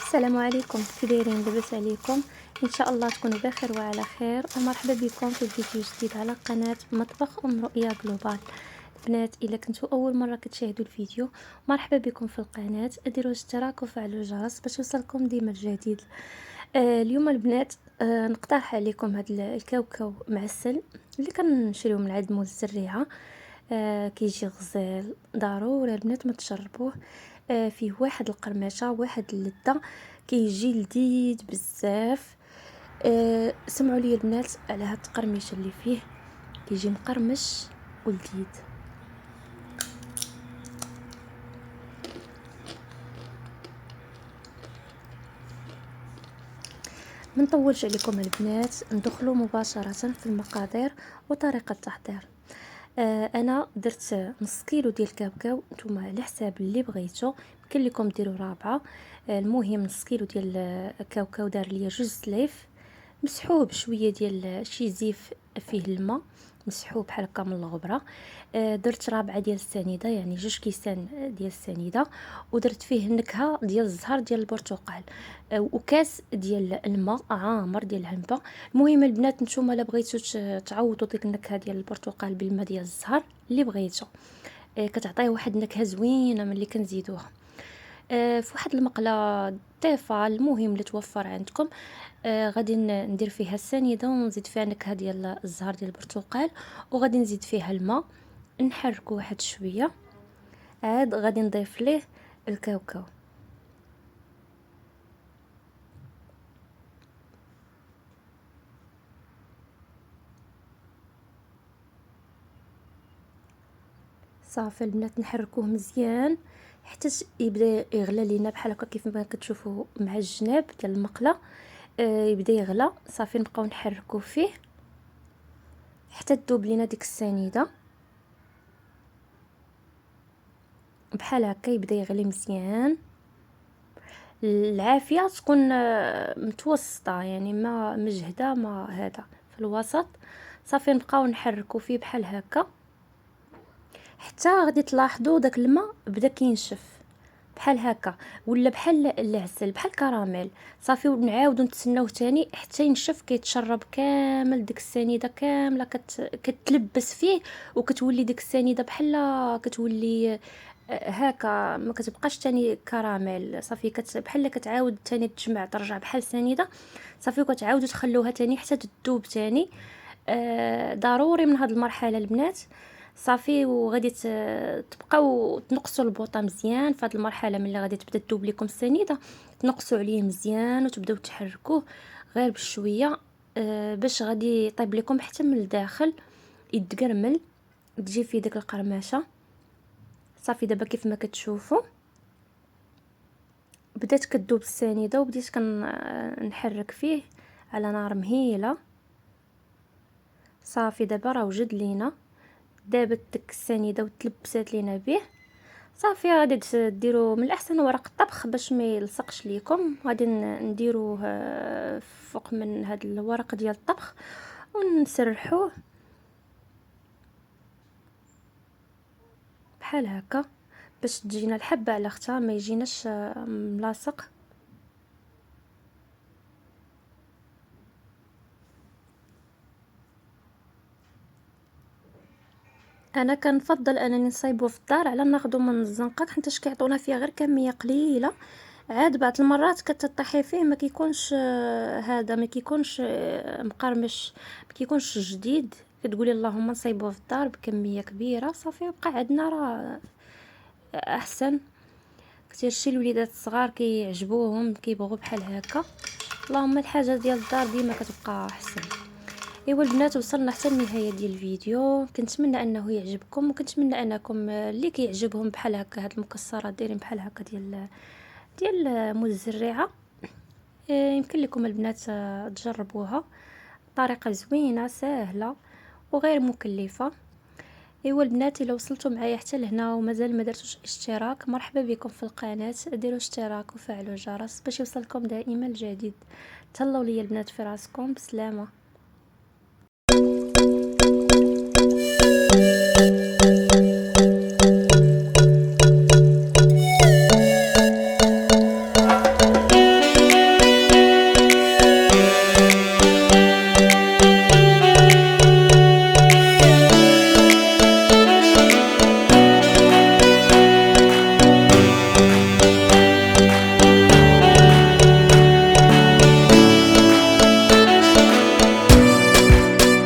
السلام عليكم، كي دايرين؟ لاباس عليكم؟ ان شاء الله تكونوا بخير وعلى خير. ومرحبا بكم في فيديو جديد على قناه مطبخ رؤيا جلوبال. البنات، الا كنتوا اول مره كتشاهدوا الفيديو، مرحبا بكم في القناه. ديروا اشتراك وفعلوا الجرس باش يوصلكم ديما الجديد. اليوم البنات نقترح عليكم هذا الكاوكاو معسل اللي كنشريو من عند موز الزريعه. كيجي غزال، ضروري البنات ما تجربوه. فيه واحد القرمشه، واحد اللذه، كيجي لذيذ بزاف. سمعوا لي البنات على هاد التقرميشه اللي فيه، كيجي مقرمش ولذيذ. ما نطولش عليكم البنات، ندخلوا مباشره في المقادير وطريقه التحضير. انا درت نص كيلو ديال الكاوكاو، نتوما على حساب اللي بغيتو، يمكن لكم ديروا رابعه. المهم نص كيلو ديال الكاوكاو دار ليا 2 سلايف، مسحوه بشويه ديال شي زيف فيه الماء، مسحوه بحال هكا من الغبره. درت رابعه ديال السنيده، يعني 2 كيسان ديال السنيده، ودرت فيه نكهه ديال الزهر ديال البرتقال، وكاس ديال الماء عامر ديال العنبه. المهم البنات، نتوما الا بغيتو تعوضوا ديك النكهه ديال البرتقال بالماء ديال الزهر اللي بغيتو، كتعطيه واحد النكهه زوينه ملي كنزيدوها. في واحد المقله ضيفه، المهم اللي توفر عندكم. غادي ندير فيها السنيده ونزيد فيها نكهه ديال الزهر ديال البرتقال، وغادي نزيد فيها الماء، نحركو واحد شويه، عاد غادي نضيف ليه الكاوكاو. صافي البنات، نحركوه مزيان حتى يبدا يغلى لينا بحال هكا كيف ما كتشوفوا مع الجناب ديال المقله. يبدا يغلى، صافي نبقاو نحركوه فيه حتى تذوب لينا ديك السنيده بحال هكا، يبدا يغلي مزيان. العافيه تكون متوسطه، يعني ما مجهده ما هذا، في الوسط. صافي نبقاو نحركو فيه بحال هكا حتى غادي تلاحظوا داك الماء بدا كينشف بحال هكا، ولا بحال العسل، بحال كراميل. صافي ونعاودو نتسناوه تاني حتى ينشف، كيتشرب كامل ديك السنيده كامله، كتلبس فيه، وكتولي ديك السنيده بحال كتولي هكا، ما كتبقاش تاني كراميل. صافي بحال كتعاود تاني تجمع، ترجع بحال سنيده. صافي وكتعاودوا تخلوها تاني حتى تذوب تاني. ضروري من هاد المرحله البنات. صافي وغادي تبقاو تنقصوا البوطه مزيان في هذه المرحله. ملي غادي تبدا تذوب لكم السنيده، تنقصوا عليه مزيان وتبداو تحركوه غير بشويه، باش غادي يطيب لكم حتى من الداخل، يتقرمل، تجي فيه ديك القرمشه. صافي دابا كيف ما كتشوفوا بدات كتذوب السنيده، وبديت كنحرك فيه على نار مهيله. صافي دابا راه وجد لينا، دابت ديك السنيده وتلبسات لينا به. صافي غادي ديروا من الاحسن ورق الطبخ باش ما يلصقش ليكم. غادي نديروه فوق من هذا الورق ديال الطبخ ونسرحوه بحال هكا باش تجينا الحبه على اختها، ما يجيناش ملاصق. انا كنفضل انني نصايبو في الدار على ناخذو من الزنقه، حيت كيعطونا فيه غير كميه قليله. عاد بعض المرات كتطيحي فيه ما كيكونش هذا، ما كيكونش مقرمش، ما كيكونش جديد. كتقولي اللهم نصايبوه في الدار بكميه كبيره، صافي يبقى عندنا راه احسن كثير. شي الوليدات الصغار كيعجبوهم، كيبغوا بحال هكا. اللهم الحاجه ديال الدار ديما كتبقى احسن. ايوا البنات، وصلنا حتى النهايه ديال الفيديو. كنتمنى انه يعجبكم، وكنتمنى انكم اللي كيعجبهم بحال هكا هاد المكسرات دايرين بحال هكا ديال موز الزريعه. يمكن لكم البنات تجربوها، طريقه زوينه سهله وغير مكلفه. ايوا البنات، الا وصلتوا معايا حتى لهنا ومازال ما درتوش اشتراك، مرحبا بكم في القناه. ديروا اشتراك وفعلوا الجرس باش يوصلكم دائما الجديد. تهلاو ليا البنات في راسكم، بسلامه.